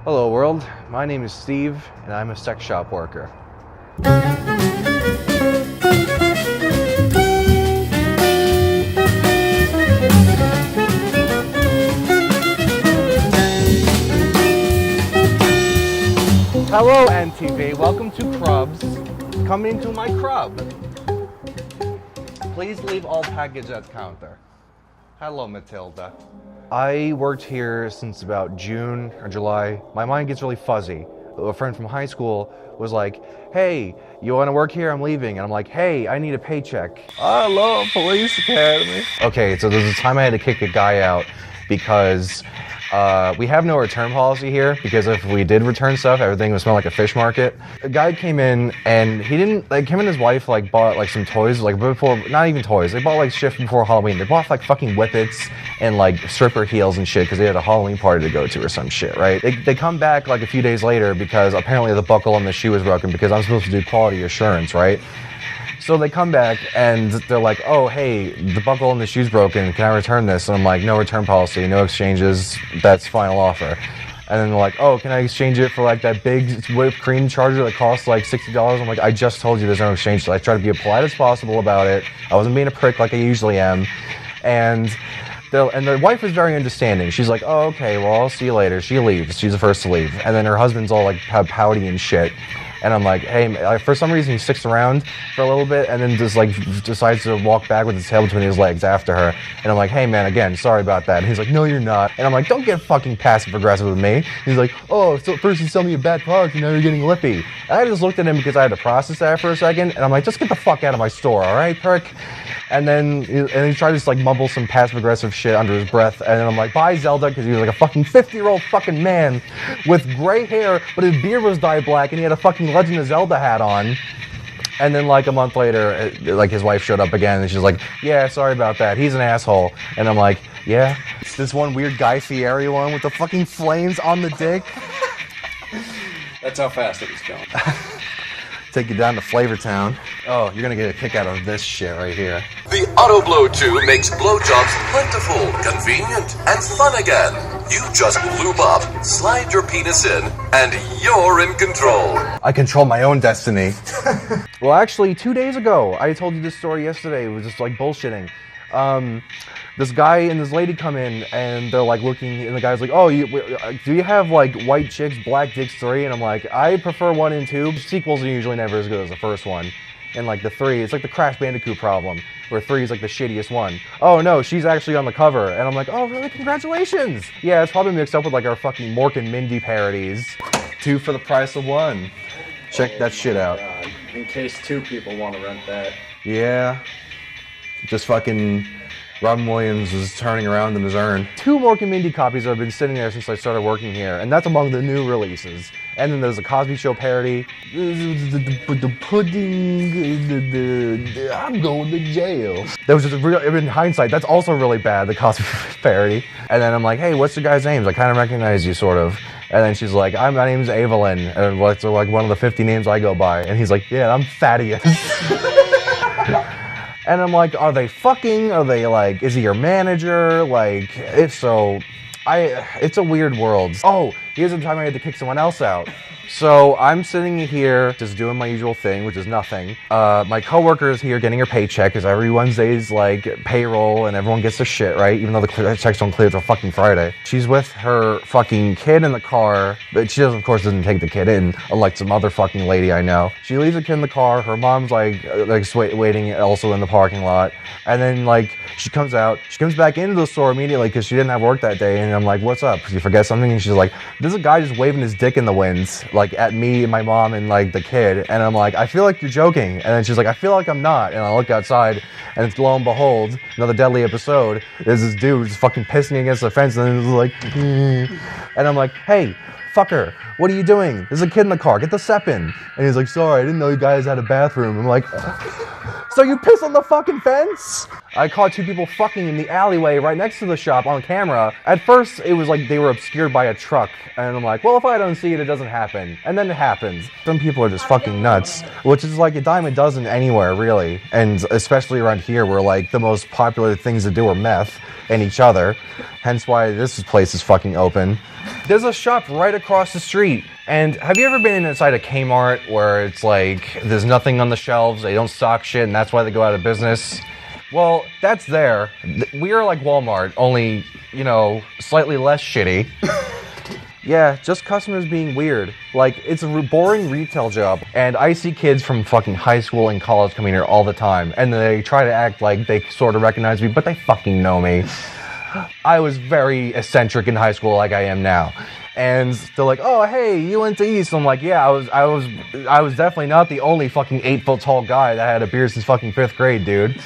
Hello world, my name is Steve and I'm a sex shop worker. Hello NTV, welcome to Crubs. Come into my crub. Please leave all package at counter. Hello Matilda. I worked here since about June or July. My mind gets really fuzzy. A friend from high school was like, hey, you want to work here? I'm leaving. And I'm like, hey, I need a paycheck. I love Police Academy. Okay, so there's a time I had to kick a guy out because we have no return policy here, because if we did return stuff, everything would smell like a fish market. A guy came in and he didn't, like, him and his wife bought some toys, before, not even toys, they bought shift before Halloween. They bought fucking whippets and stripper heels and shit because they had a Halloween party to go to or some shit, right? They come back a few days later because apparently the buckle on the shoe was broken, because I'm supposed to do quality assurance, right? So they come back and they're like, oh, hey, the buckle in the shoe's broken. Can I return this? And I'm like, no return policy, no exchanges. That's final offer. And then they're like, oh, can I exchange it for that big whipped cream charger that costs $60? I'm like, I just told you there's no exchange. So I try to be as polite as possible about it. I wasn't being a prick like I usually am. And the wife is very understanding. She's like, oh, okay, well, I'll see you later. She leaves. She's the first to leave. And then her husband's all pouty and shit. And I'm like, hey, for some reason he sticks around for a little bit and then just decides to walk back with his tail between his legs after her. And I'm like, hey man, again, sorry about that. And he's like, no, you're not. And I'm like, don't get fucking passive aggressive with me. He's like, oh, so first you sell me a bad product and now you're getting lippy. And I just looked at him because I had to process that for a second. And I'm like, just get the fuck out of my store, all right, prick? And then he tried to mumble some passive aggressive shit under his breath. And then I'm like, bye Zelda, because he was a fucking 50-year-old fucking man with gray hair, but his beard was dyed black and he had a fucking Legend of Zelda hat on. And then a month later, his wife showed up again and she's like, yeah, sorry about that. He's an asshole. And I'm like, yeah, it's this one weird Guy Fieri one with the fucking flames on the dick. That's how fast it was going. Take you down to Flavortown. Oh, you're gonna get a kick out of this shit right here. The Auto Blow 2 makes blowjobs plentiful, convenient, and fun again. You just lube up, slide your penis in, and you're in control. I control my own destiny. Well, actually, 2 days ago, I told you this story yesterday. It was just bullshitting. This guy and this lady come in and they're looking, and the guy's like, oh, do you have white chicks, black dicks 3? And I'm like, I prefer 1 and 2. Sequels are usually never as good as the first one. And the 3, it's the Crash Bandicoot problem, where 3 is the shittiest one. Oh no, she's actually on the cover. And I'm like, oh really, congratulations. Yeah, it's probably mixed up with our fucking Mork and Mindy parodies. 2 for the price of 1. Check that shit out. In case 2 people want to rent that. Yeah. Just fucking Robin Williams is turning around in his urn. 2 Mork and Mindy copies have been sitting there since I started working here, and that's among the new releases. And then there's a Cosby Show parody. The pudding, I'm going to jail. That was just in hindsight, that's also really bad, the Cosby parody. And then I'm like, hey, what's the guy's name? I kind of recognize you, sort of. And then she's like, my name's Evelyn, and it's one of the 50 names I go by. And he's like, yeah, I'm Thaddeus. And I'm like, are they fucking? Are they is he your manager? If so, it's a weird world. Oh, here's the time I had to kick someone else out. So I'm sitting here just doing my usual thing, which is nothing. My coworker is here getting her paycheck, because every Wednesday's payroll and everyone gets their shit, right? Even though the checks don't clear till fucking Friday. She's with her fucking kid in the car, but she of course doesn't take the kid in, unlike some other fucking lady I know. She leaves the kid in the car. Her mom's waiting also in the parking lot. And then she comes out. She comes back into the store immediately because she didn't have work that day. And I'm like, what's up? Did you forget something? And she's like, there's a guy just waving his dick in the winds. At me and my mom and the kid, and I'm like, I feel like you're joking. And then she's like, I feel like I'm not. And I look outside, and it's lo and behold, another deadly episode. There's this dude just fucking pissing against the fence, and it's and I'm like, hey, fucker, what are you doing? There's a kid in the car, get the SEP in. And he's like, sorry, I didn't know you guys had a bathroom. I'm like, so you piss on the fucking fence? I caught 2 people fucking in the alleyway right next to the shop on camera. At first, it was they were obscured by a truck. And I'm like, well, if I don't see it, it doesn't happen. And then it happens. Some people are just fucking nuts, which is a dime a dozen anywhere, really. And especially around here, where the most popular things to do are meth and each other. Hence why this place is fucking open. There's a shop right across the street. And have you ever been inside a Kmart where it's like there's nothing on the shelves, they don't stock shit, and that's why they go out of business? Well, that's there. We are like Walmart, only, you know, slightly less shitty. Yeah, just customers being weird. Like, it's a boring retail job. And I see kids from fucking high school and college coming here all the time. And they try to act like they sort of recognize me, but they fucking know me. I was very eccentric in high school like I am now. And they're like, oh, hey, you went to East. I'm like, yeah, I was definitely not the only fucking 8-foot tall guy that had a beard since fucking 5th grade, dude.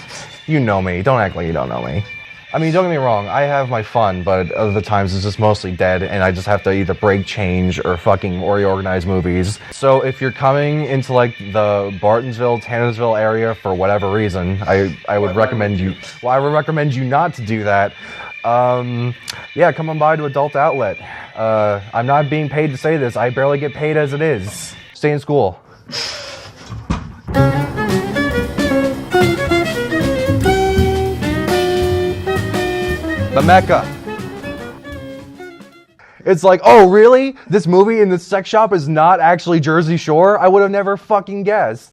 You know me. Don't act like you don't know me. I mean, don't get me wrong, I have my fun, but other times it's just mostly dead, and I just have to either break change or fucking reorganize movies. So if you're coming into like the Bartonsville, Tannersville area for whatever reason, I would recommend you. Well, I would recommend you not to do that. Yeah, come on by to Adult Outlet. I'm not being paid to say this. I barely get paid as it is. Stay in school. The Mecca. It's like, oh, really? This movie in this sex shop is not actually Jersey Shore? I would have never fucking guessed.